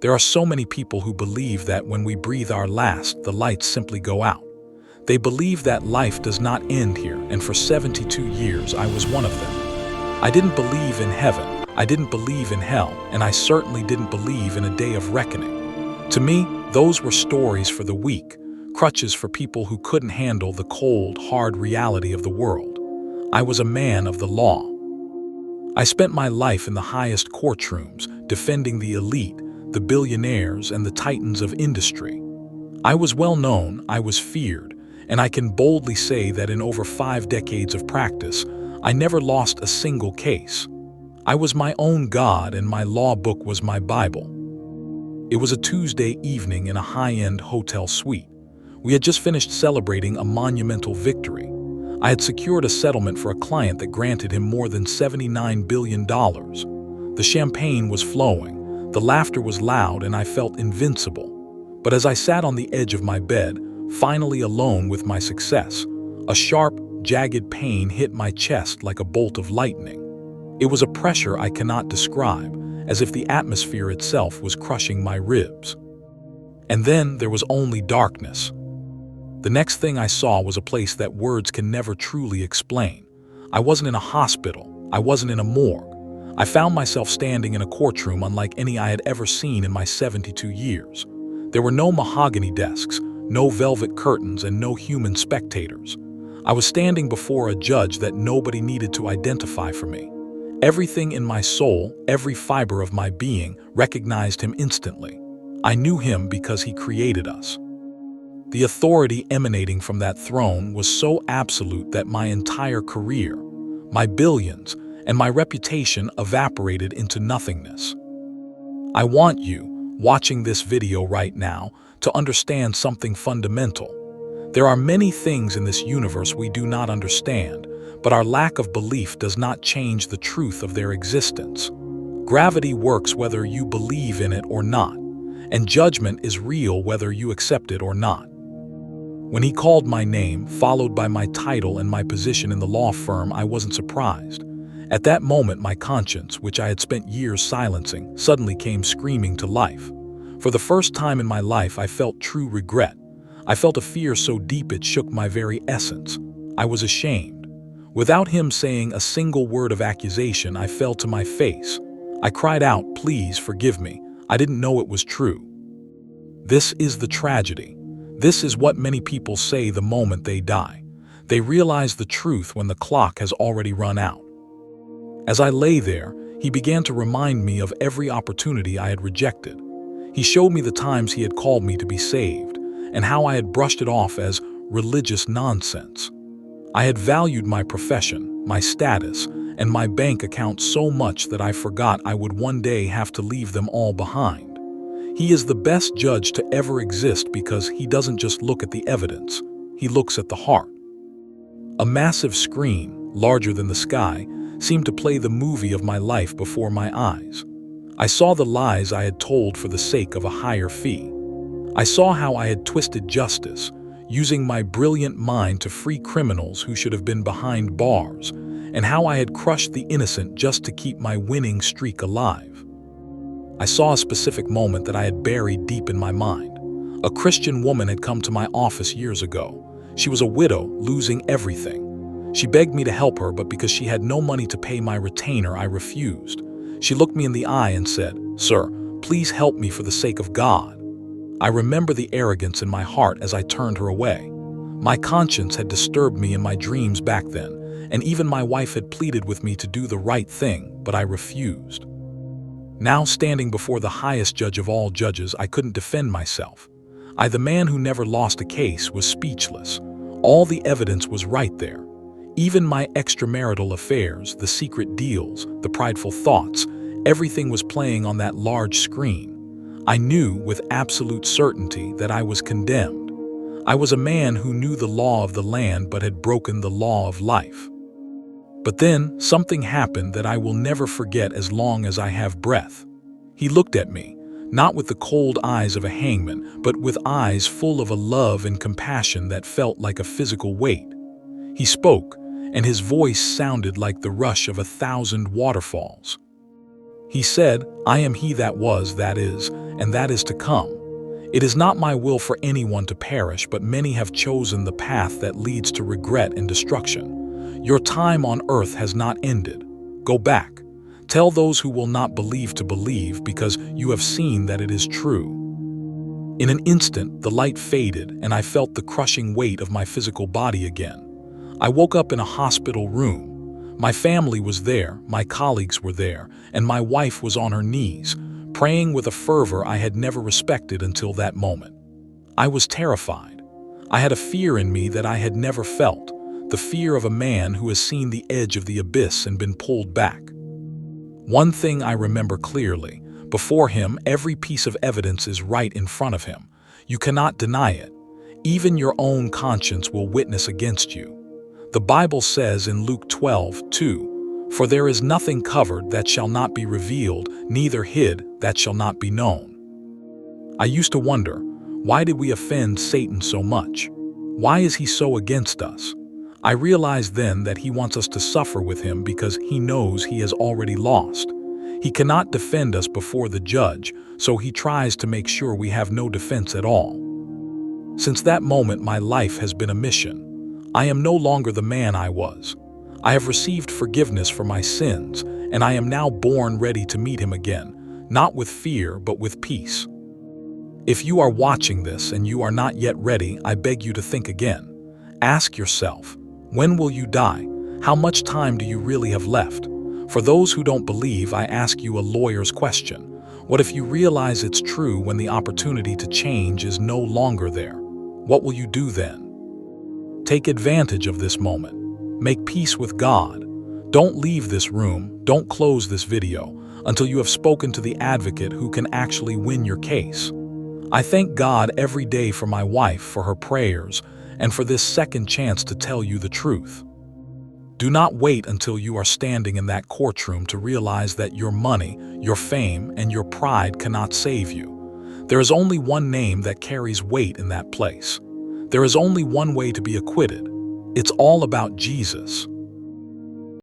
There are so many people who believe that when we breathe our last, the lights simply go out. They believe that life does not end here, and for 72 years I was one of them. I didn't believe in heaven, I didn't believe in hell, and I certainly didn't believe in a day of reckoning. To me, those were stories for the weak, crutches for people who couldn't handle the cold, hard reality of the world. I was a man of the law. I spent my life in the highest courtrooms, defending the elite, the billionaires, and the titans of industry. I was well known, I was feared, and I can boldly say that in over 5 decades of practice, I never lost a single case. I was my own God, and my law book was my Bible. It was a Tuesday evening in a high-end hotel suite. We had just finished celebrating a monumental victory. I had secured a settlement for a client that granted him more than $79 billion. The champagne was flowing, the laughter was loud, and I felt invincible. But as I sat on the edge of my bed, finally alone with my success, a sharp, jagged pain hit my chest like a bolt of lightning. It was a pressure I cannot describe, as if the atmosphere itself was crushing my ribs. And then there was only darkness. The next thing I saw was a place that words can never truly explain. I wasn't in a hospital. I wasn't in a morgue. I found myself standing in a courtroom unlike any I had ever seen in my 72 years. There were no mahogany desks, no velvet curtains, and no human spectators. I was standing before a judge that nobody needed to identify for me. Everything in my soul, every fiber of my being, recognized him instantly. I knew him because he created us. The authority emanating from that throne was so absolute that my entire career, my billions, and my reputation evaporated into nothingness. I want you, watching this video right now, to understand something fundamental. There are many things in this universe we do not understand, but our lack of belief does not change the truth of their existence. Gravity works whether you believe in it or not, and judgment is real whether you accept it or not. When he called my name, followed by my title and my position in the law firm, I wasn't surprised. At that moment, my conscience, which I had spent years silencing, suddenly came screaming to life. For the first time in my life, I felt true regret. I felt a fear so deep it shook my very essence. I was ashamed. Without him saying a single word of accusation, I fell to my face. I cried out, "Please forgive me. I didn't know it was true." This is the tragedy. This is what many people say the moment they die. They realize the truth when the clock has already run out. As I lay there, he began to remind me of every opportunity I had rejected. He showed me the times he had called me to be saved, and how I had brushed it off as religious nonsense. I had valued my profession, my status, and my bank account so much that I forgot I would one day have to leave them all behind. He is the best judge to ever exist because he doesn't just look at the evidence, he looks at the heart. A massive screen, larger than the sky, seemed to play the movie of my life before my eyes. I saw the lies I had told for the sake of a higher fee. I saw how I had twisted justice, using my brilliant mind to free criminals who should have been behind bars, and how I had crushed the innocent just to keep my winning streak alive. I saw a specific moment that I had buried deep in my mind. A Christian woman had come to my office years ago. She was a widow, losing everything. She begged me to help her, but because she had no money to pay my retainer, I refused. She looked me in the eye and said, "Sir, please help me for the sake of God." I remember the arrogance in my heart as I turned her away. My conscience had disturbed me in my dreams back then, and even my wife had pleaded with me to do the right thing, but I refused. Now standing before the highest judge of all judges, I couldn't defend myself. I, the man who never lost a case, was speechless. All the evidence was right there. Even my extramarital affairs, the secret deals, the prideful thoughts, everything was playing on that large screen. I knew with absolute certainty that I was condemned. I was a man who knew the law of the land but had broken the law of life. But then something happened that I will never forget as long as I have breath. He looked at me, not with the cold eyes of a hangman, but with eyes full of a love and compassion that felt like a physical weight. He spoke, and his voice sounded like the rush of 1,000 waterfalls. He said, "I am he that was, that is, and that is to come. It is not my will for anyone to perish, but many have chosen the path that leads to regret and destruction. Your time on earth has not ended. Go back. Tell those who will not believe to believe, because you have seen that it is true. In an instant, the light faded, and I felt the crushing weight of my physical body again. I woke up in a hospital room. My family was there, my colleagues were there, and my wife was on her knees, praying with a fervor I had never respected until that moment. I was terrified. I had a fear in me that I had never felt, the fear of a man who has seen the edge of the abyss and been pulled back. One thing I remember clearly: before him, every piece of evidence is right in front of him. You cannot deny it. Even your own conscience will witness against you. The Bible says in Luke 12:2, "For there is nothing covered that shall not be revealed, neither hid that shall not be known." I used to wonder, why did we offend Satan so much? Why is he so against us? I realized then that he wants us to suffer with him because he knows he has already lost. He cannot defend us before the judge, so he tries to make sure we have no defense at all. Since that moment, my life has been a mission. I am no longer the man I was. I have received forgiveness for my sins, and I am now born ready to meet him again, not with fear, but with peace. If you are watching this and you are not yet ready, I beg you to think again. Ask yourself, when will you die? How much time do you really have left? For those who don't believe, I ask you a lawyer's question. What if you realize it's true when the opportunity to change is no longer there? What will you do then? Take advantage of this moment. Make peace with God. Don't leave this room, don't close this video, until you have spoken to the advocate who can actually win your case. I thank God every day for my wife, for her prayers, and for this second chance to tell you the truth. Do not wait until you are standing in that courtroom to realize that your money, your fame, and your pride cannot save you. There is only one name that carries weight in that place. There is only one way to be acquitted. It's all about Jesus.